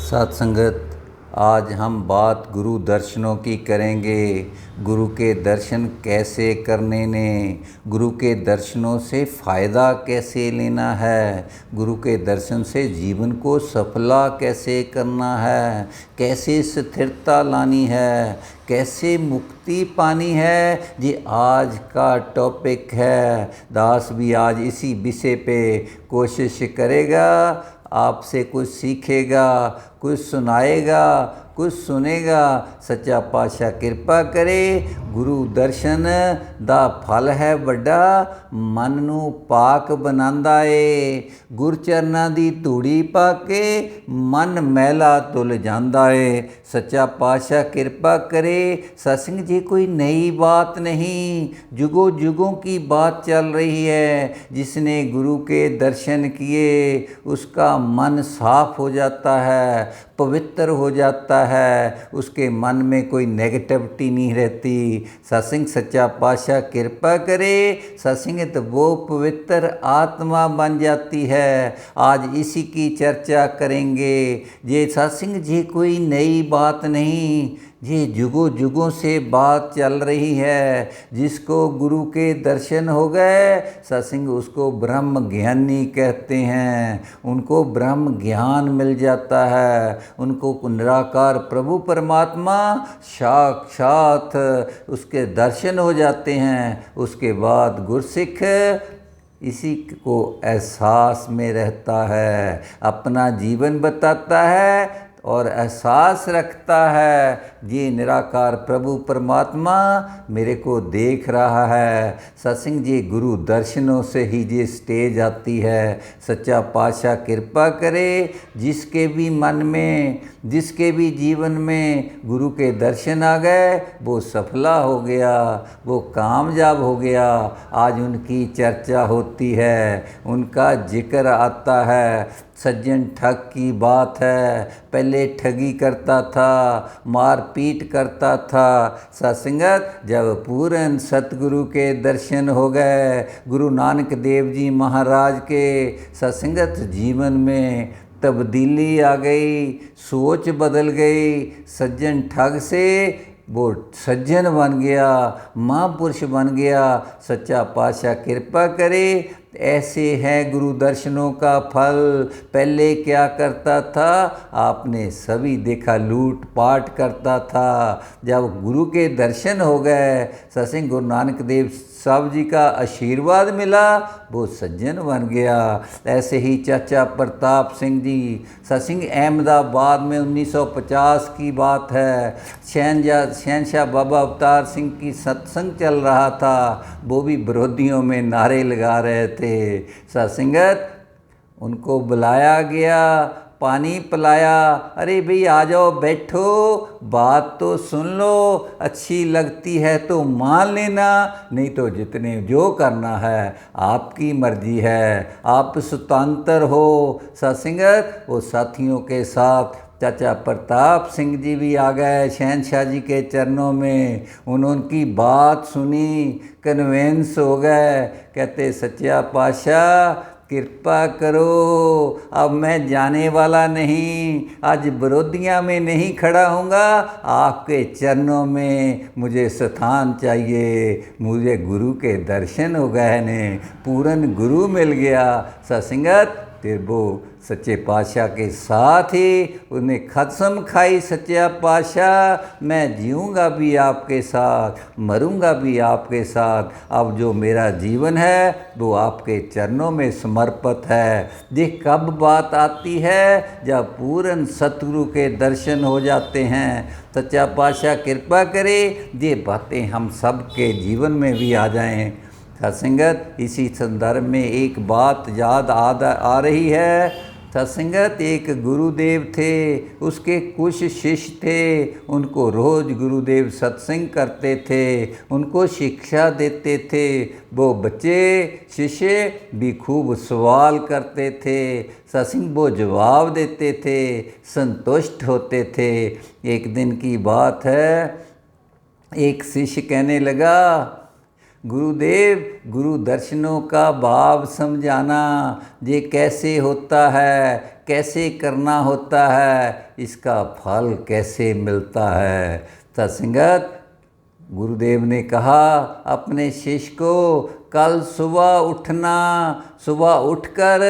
साथ संगत, आज हम बात गुरु दर्शनों की करेंगे। गुरु के दर्शन कैसे करने ने, गुरु के दर्शनों से फ़ायदा कैसे लेना है, गुरु के दर्शन से जीवन को सफला कैसे करना है, कैसे स्थिरता लानी है, कैसे मुक्ति पानी है। ये आज का टॉपिक है। दास भी आज इसी विषय पे कोशिश करेगा, आपसे कुछ सीखेगा, कुछ सुनाएगा, कुछ सुनेगा। सच्चा पातशाह कृपा करे। गुरु दर्शन दा फल है वड्डा, मन नू पाक बनांदा ए। गुरचरना दी धूड़ी पाके मन मैला धुल जांदा ए। सच्चा पातशाह कृपा करे। सत्संग जी कोई नई बात नहीं, जुगों जुगों की बात चल रही है। जिसने गुरु के दर्शन किए उसका मन साफ हो जाता है, पवित्र हो जाता है, उसके मन में कोई नेगेटिविटी नहीं रहती। सत्संग सच्चा पातशाह कृपा करे। सत्संग तो वो पवित्र आत्मा बन जाती है। आज इसी की चर्चा करेंगे। ये सत्संग जी कोई नई बात नहीं, ये जुगों जुगों से बात चल रही है। जिसको गुरु के दर्शन हो गए, सत्संग उसको ब्रह्म ज्ञानी कहते हैं। उनको ब्रह्म ज्ञान मिल जाता है, उनको निराकार प्रभु परमात्मा साक्षात उसके दर्शन हो जाते हैं। उसके बाद गुरसिख इसी को एहसास में रहता है, अपना जीवन बताता है और एहसास रखता है ये निराकार प्रभु परमात्मा मेरे को देख रहा है। सत्संग जी गुरु दर्शनों से ही ये स्टेज आती है। सच्चा पातशाह कृपा करे। जिसके भी मन में, जिसके भी जीवन में गुरु के दर्शन आ गए वो सफला हो गया, वो कामयाब हो गया। आज उनकी चर्चा होती है, उनका जिक्र आता है। सज्जन ठग की बात है, पहले ठगी करता था, मारपीट करता था। सत्संगत जब पूर्ण सतगुरु के दर्शन हो गए, गुरु नानक देव जी महाराज के, सत्संगत जीवन में तब्दीली आ गई, सोच बदल गई। सज्जन ठग से वो सज्जन बन गया, महापुरुष बन गया। सच्चा पातशाह कृपा करे। ऐसे है गुरु दर्शनों का फल। पहले क्या करता था आपने सभी देखा, लूट पाट करता था। जब गुरु के दर्शन हो गए, सत्संग गुरु नानक देव साहब जी का आशीर्वाद मिला, वो सज्जन बन गया। ऐसे ही चाचा प्रताप सिंह जी, सत्संग अहमदाबाद में 1950 की बात है। शहनशाह बाबा अवतार सिंह की सत्संग चल रहा था, वो भी विरोधियों में नारे लगा रहे थे। सत्संगत उनको बुलाया गया, पानी पिलाया। अरे भाई आ जाओ, बैठो, बात तो सुन लो, अच्छी लगती है तो मान लेना, नहीं तो जितने जो करना है आपकी मर्जी है, आप स्वतंत्र हो। सत्संगत वो साथियों के साथ चाचा प्रताप सिंह जी भी आ गए शहनशाह जी के चरणों में। उनकी बात सुनी, कन्वेंस हो गए। कहते सच्चा पातशाह कृपा करो, अब मैं जाने वाला नहीं, आज विरोधियाँ में नहीं खड़ा हूँगा, आपके चरणों में मुझे स्थान चाहिए। मुझे गुरु के दर्शन हो गए ने, पूर्ण गुरु मिल गया। सत्संगत फिर वो सच्चे पातशाह के साथ ही उन्हें कसम खाई, सच्चा पातशाह मैं जीऊँगा भी आपके साथ, मरूँगा भी आपके साथ। अब जो मेरा जीवन है वो आपके चरणों में समर्पित है। देख कब बात आती है, जब पूर्ण सतगुरु के दर्शन हो जाते हैं। सच्चा पातशाह कृपा करे ये बातें हम सब के जीवन में भी आ जाएं। सत्संगत इसी संदर्भ में एक बात याद आ रही है। सत्संगत एक गुरुदेव थे, उसके कुछ शिष्य थे। उनको रोज़ गुरुदेव सत्संग करते थे, उनको शिक्षा देते थे। वो बच्चे शिष्य भी खूब सवाल करते थे, सत्संग वो जवाब देते थे, संतुष्ट होते थे। एक दिन की बात है, एक शिष्य कहने लगा, गुरुदेव गुरु दर्शनों का भाव समझाना, ये कैसे होता है, कैसे करना होता है, इसका फल कैसे मिलता है। सत्संगत, गुरुदेव ने कहा अपने शिष्य को, कल सुबह उठना, सुबह उठकर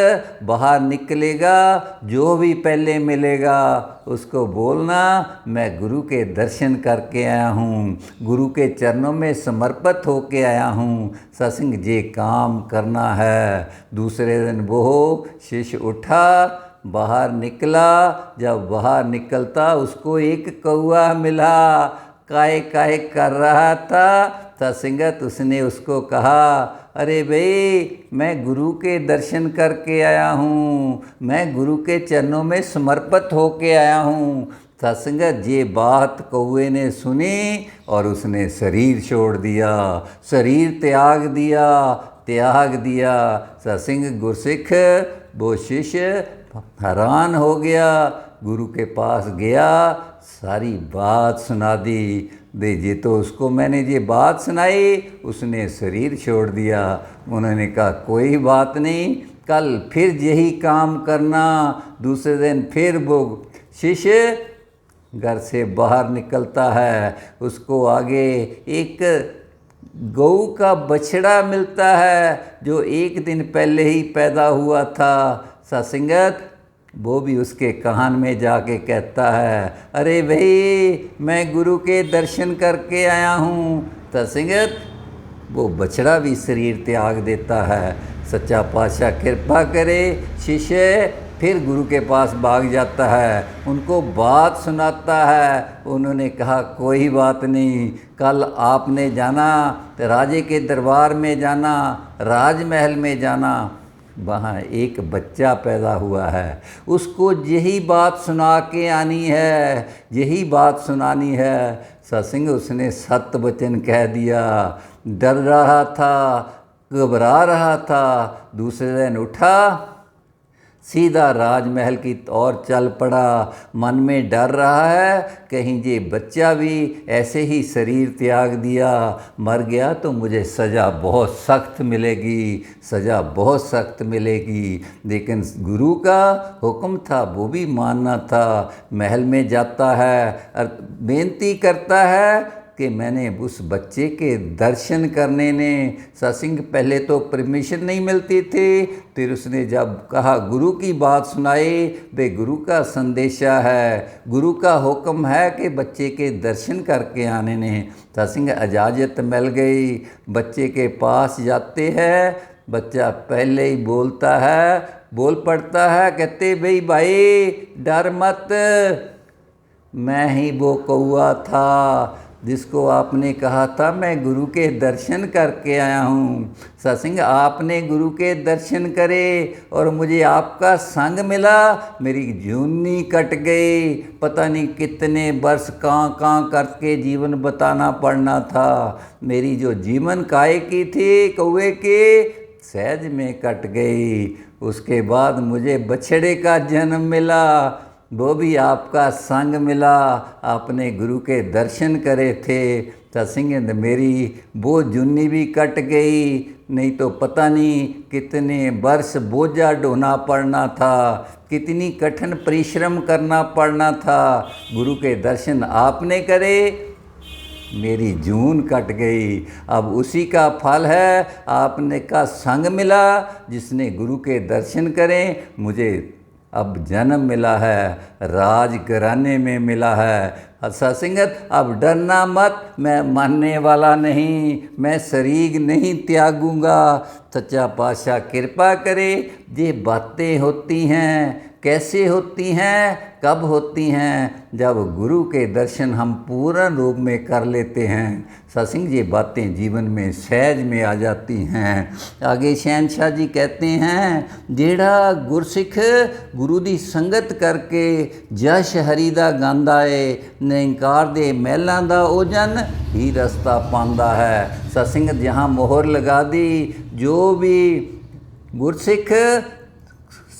बाहर निकलेगा, जो भी पहले मिलेगा उसको बोलना मैं गुरु के दर्शन करके आया हूँ, गुरु के चरणों में समर्पित होके आया हूँ, सत्संग ये काम करना है। दूसरे दिन वो शिष्य उठा, बाहर निकला। जब बाहर निकलता उसको एक कौआ मिला, काहे काहे कर रहा था। सत्संगत, उसने उसको कहा, अरे भाई मैं गुरु के दर्शन करके आया हूँ, मैं गुरु के चरणों में समर्पित होके आया हूँ। सत्संगत, ये बात कौए ने सुनी और उसने शरीर छोड़ दिया, शरीर त्याग दिया। सत्संग, गुरसिख वो शिष्य हैरान हो गया, गुरु के पास गया, सारी बात सुना दी। ये तो उसको मैंने ये बात सुनाई, उसने शरीर छोड़ दिया। उन्होंने कहा कोई बात नहीं, कल फिर यही काम करना। दूसरे दिन फिर वो शिष्य घर से बाहर निकलता है, उसको आगे एक गऊ का बछड़ा मिलता है जो एक दिन पहले ही पैदा हुआ था। सत्संगत, वो भी उसके कान में जाके कहता है, अरे भाई मैं गुरु के दर्शन करके आया हूँ। सत्संगत, वो बछड़ा भी शरीर त्याग देता है। सच्चा पातशाह कृपा करे, शिष्य फिर गुरु के पास भाग जाता है, उनको बात सुनाता है। उन्होंने कहा कोई बात नहीं, कल आपने जाना तो राजे के दरबार में जाना, राजमहल में जाना, वहाँ एक बच्चा पैदा हुआ है, उसको यही बात सुना के आनी है, यही बात सुनानी है। सत्संग, उसने सत्य वचन कह दिया। डर रहा था, घबरा रहा था। दूसरे दिन उठा, सीधा राजमहल की ओर चल पड़ा। मन में डर रहा है कहीं ये बच्चा भी ऐसे ही शरीर त्याग दिया, मर गया तो मुझे सज़ा बहुत सख्त मिलेगी, सज़ा बहुत सख्त मिलेगी। लेकिन गुरु का हुक्म था, वो भी मानना था। महल में जाता है और बेनती करता है कि मैंने उस बच्चे के दर्शन करने ने। सत्संग, पहले तो परमिशन नहीं मिलती थी, फिर उसने जब कहा गुरु की बात सुनाई, वे गुरु का संदेशा है, गुरु का हुक्म है कि बच्चे के दर्शन करके आने ने। सत्संग, इजाज़त मिल गई, बच्चे के पास जाते हैं। बच्चा पहले ही बोलता है, बोल पड़ता है, कहते भाई डर मत, मैं ही वो कौआ था जिसको आपने कहा था मैं गुरु के दर्शन करके आया हूँ। सत्संग, आपने गुरु के दर्शन करे और मुझे आपका संग मिला, मेरी जूनी कट गई। पता नहीं कितने वर्ष कहाँ करके जीवन बताना पड़ना था। मेरी जो जीवन काय की थी कौए के, सहज में कट गई। उसके बाद मुझे बछड़े का जन्म मिला, वो भी आपका संग मिला, आपने गुरु के दर्शन करे थे। सत्संग, मेरी वो जुन्नी भी कट गई, नहीं तो पता नहीं कितने वर्ष बोझा ढोना पड़ना था, कितनी कठिन परिश्रम करना पड़ना था। गुरु के दर्शन आपने करे, मेरी जून कट गई। अब उसी का फल है, आपने का संग मिला, जिसने गुरु के दर्शन करें, मुझे अब जन्म मिला है, राजघराने में मिला है। सत्संगत, अब डरना मत, मैं मरने वाला नहीं, मैं शरीर नहीं त्यागूंगा। सच्चा पातशाह कृपा करे। ये बातें होती हैं, कैसे होती हैं, कब होती हैं? जब गुरु के दर्शन हम पूर्ण रूप में कर लेते हैं। सत्संग, ये बातें जीवन में सहज में आ जाती हैं। आगे शहनशाह जी कहते हैं, जेड़ा गुरसिख गुरु दी संगत करके जश हरि दा गांदा है, निंकार दे महलां दा ओजन ही रस्ता पांदा है। सत्संग, जहाँ मोहर लगा दी, जो भी गुरसिख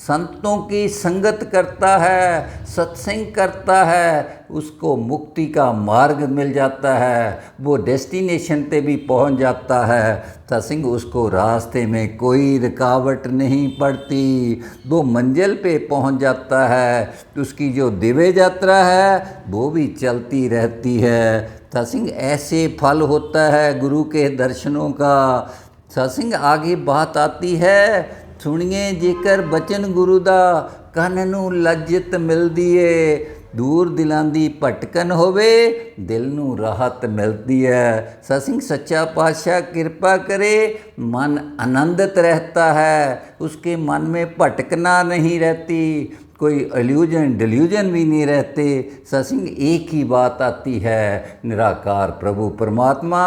संतों की संगत करता है, सत्संग करता है, उसको मुक्ति का मार्ग मिल जाता है, वो डेस्टिनेशन पे भी पहुंच जाता है। सत्संग उसको रास्ते में कोई रुकावट नहीं पड़ती, वो मंजिल पे पहुंच जाता है। उसकी जो दिव्य यात्रा है वो भी चलती रहती है। सत्संग ऐसे फल होता है गुरु के दर्शनों का। सत्संग आगे बात आती है, सुनिए जेकर बचन गुरु दा कन नू लज्जत मिलदी है, दूर दिलां दी भटकन होवे दिल नू राहत मिलती है। सत्संग सच्चा पातशाह कृपा करे, मन आनंदित रहता है, उसके मन में भटकना नहीं रहती, कोई इल्यूजन डिल्यूजन भी नहीं रहते। सत्संग एक ही बात आती है, निराकार प्रभु परमात्मा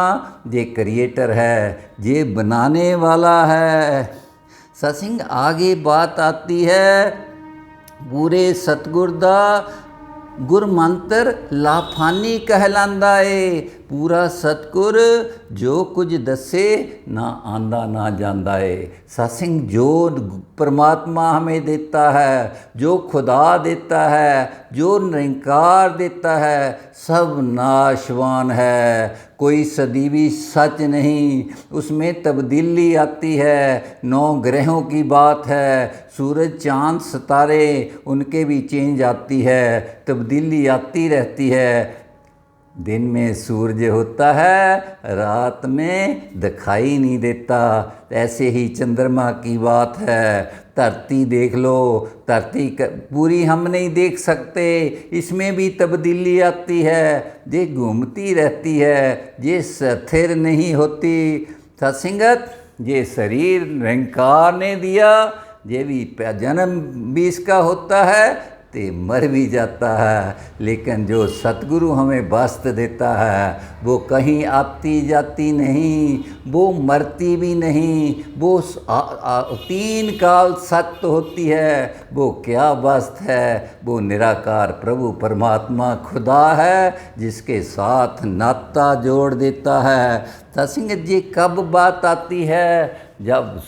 ये क्रिएटर है, ये बनाने वाला है। सत्संग आगे बात आती है, पूरे सतगुर दा गुरमंत्र लाफानी कहलांदा है। पूरा सतगुर जो कुछ दसे ना आंदा ना जांदा है। सत्संग जो परमात्मा हमें देता है, जो खुदा देता है, जो निरंकार देता है, सब नाशवान है, कोई सदीवी सच नहीं, उसमें तब्दीली आती है। 9 ग्रहों की बात है, सूरज चाँद सितारे उनके भी चेंज आती है, तब्दीली आती रहती है। दिन में सूरज होता है, रात में दिखाई नहीं देता। ऐसे ही चंद्रमा की बात है। धरती देख लो, धरती पूरी हम नहीं देख सकते, इसमें भी तब्दीली आती है, ये घूमती रहती है, ये स्थिर नहीं होती। सत्संगत ये शरीर निरंकार ने दिया, ये भी जन्म भी इसका होता है ते मर भी जाता है, लेकिन जो सतगुरु हमें वस्त्र देता है वो कहीं आती जाती नहीं, वो मरती भी नहीं, वो 3 काल सत्य होती है। वो क्या वस्त्र है? वो निराकार प्रभु परमात्मा खुदा है, जिसके साथ नाता जोड़ देता है। सत्संग जी कब बात आती है? जब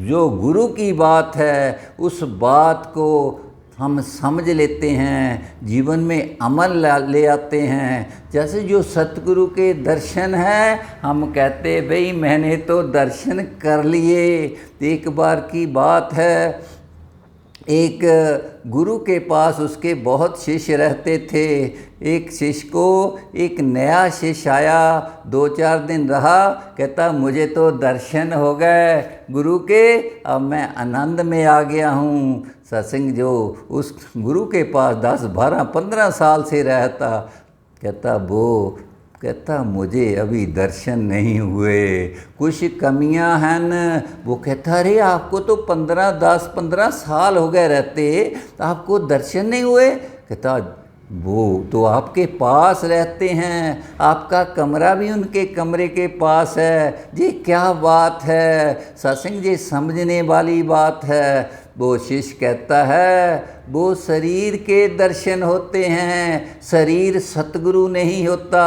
जो गुरु की बात है उस बात को हम समझ लेते हैं, जीवन में अमल ले आते हैं। जैसे जो सतगुरु के दर्शन हैं, हम कहते भाई मैंने तो दर्शन कर लिए। एक बार की बात है, एक गुरु के पास उसके बहुत शिष्य रहते थे। एक शिष्य को एक नया शिष्य आया, 2-4 दिन रहा, कहता मुझे तो दर्शन हो गए गुरु के, अब मैं आनंद में आ गया हूँ। सत्संग जो उस गुरु के पास 10, 12, 15 साल से रहता, कहता मुझे अभी दर्शन नहीं हुए, कुछ कमियां हैं न। वो कहता अरे आपको तो 10-15 साल हो गए रहते, आपको दर्शन नहीं हुए? कहता वो तो आपके पास रहते हैं, आपका कमरा भी उनके कमरे के पास है। जी क्या बात है, सत्संग जी समझने वाली बात है। वो शिष्य कहता है वो शरीर के दर्शन होते हैं, शरीर सतगुरु नहीं होता।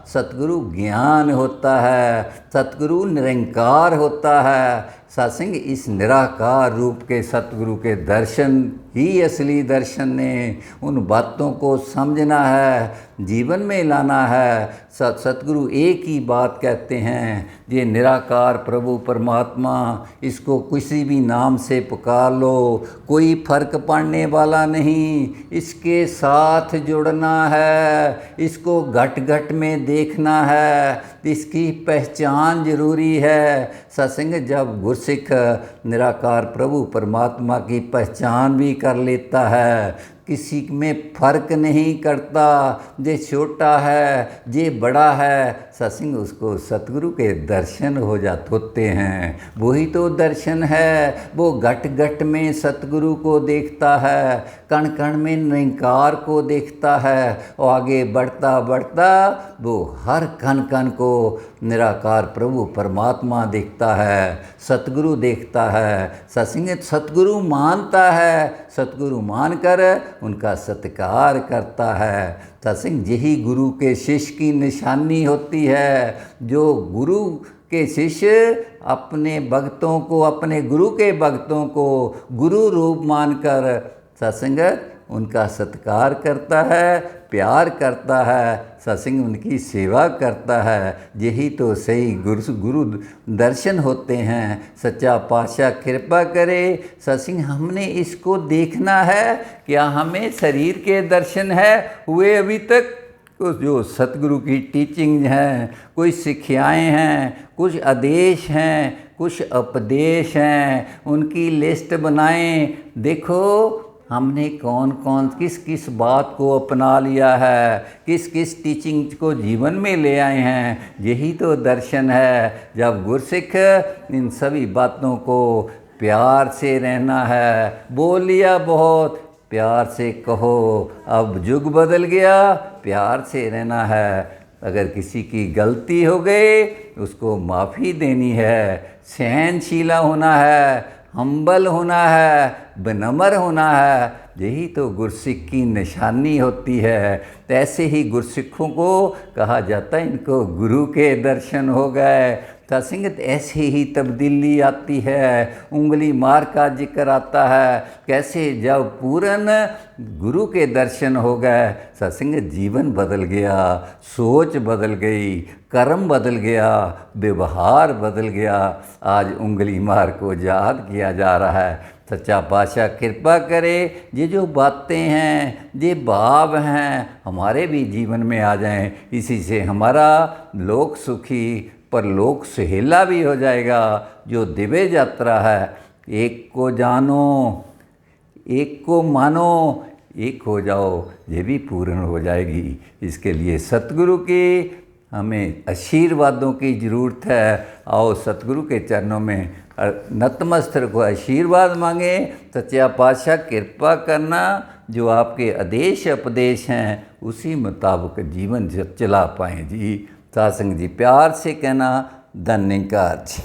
सतगुरु ज्ञान होता है, सतगुरु निरंकार होता है। सत्संग इस निराकार रूप के सतगुरु के दर्शन ही असली दर्शन ने। उन बातों को समझना है, जीवन में लाना है। सतगुरु एक ही बात कहते हैं, ये निराकार प्रभु परमात्मा, इसको किसी भी नाम से पुकार लो, कोई फर्क पड़ने वाला नहीं। इसके साथ जुड़ना है, इसको घट घट में देखना है, इसकी पहचान जरूरी है। सत्संग जब गुरसिख निराकार प्रभु परमात्मा की पहचान भी कर लेता है, किसी में फ़र्क नहीं करता, जे छोटा है जे बड़ा है, सत्संग उसको सतगुरु के दर्शन हो जाते होते हैं। वही तो दर्शन है। वो घट घट में सतगुरु को देखता है, कण कण में निरंकार को देखता है, और आगे बढ़ता बढ़ता वो हर कण कण को निराकार प्रभु परमात्मा देखता है, सतगुरु देखता है। सत्संग सतगुरु मानता है, सतगुरु मानकर उनका सत्कार करता है। सत्संग यही गुरु के शिष्य की निशानी होती है। जो गुरु कि शिष्य अपने भक्तों को, अपने गुरु के भक्तों को गुरु रूप मानकर सत्संगत उनका सत्कार करता है, प्यार करता है, सत्संग उनकी सेवा करता है। यही तो सही गुरु दर्शन होते हैं। सच्चा पातशाह कृपा करे। सत्संग हमने इसको देखना है। क्या हमें शरीर के दर्शन है हुए अभी तक? कुछ जो सतगुरु की टीचिंग हैं, कुछ शिक्षाएँ हैं, कुछ आदेश हैं, कुछ उपदेश हैं, उनकी लिस्ट बनाएं। देखो हमने कौन कौन किस किस बात को अपना लिया है, किस किस टीचिंग को जीवन में ले आए हैं। यही तो दर्शन है। जब गुरसिख इन सभी बातों को प्यार से रहना है। बोल लिया बहुत, प्यार से कहो। अब युग बदल गया, प्यार से रहना है। अगर किसी की गलती हो गई उसको माफ़ी देनी है। सहनशीला होना है, हम्बल होना है, विनम्र होना है। यही तो गुरसिख की निशानी होती है। तो ऐसे ही गुरसिखों को कहा जाता है इनको गुरु के दर्शन हो गए। सत्संगत ऐसे ही तब्दीली आती है। उंगली मार का जिक्र आता है। कैसे जब पूर्ण गुरु के दर्शन हो गए, सत्संगत जीवन बदल गया, सोच बदल गई, कर्म बदल गया, व्यवहार बदल गया। आज उंगली मार को याद किया जा रहा है। सच्चा पातशाह कृपा करे ये जो बातें हैं, ये भाव हैं, हमारे भी जीवन में आ जाएं। इसी से हमारा लोक सुखी पर लोक सुहेला भी हो जाएगा। जो दिव्य यात्रा है, एक को जानो, एक को मानो, एक हो जाओ, ये भी पूर्ण हो जाएगी। इसके लिए सतगुरु के हमें आशीर्वादों की ज़रूरत है। आओ सतगुरु के चरणों में नतमस्तक को आशीर्वाद मांगे। सच्चा पातशाह कृपा करना, जो आपके आदेश उपदेश हैं उसी मुताबिक जीवन चला पाएँ जी। सासंग जी प्यार से कहना, धन्यवाद जी।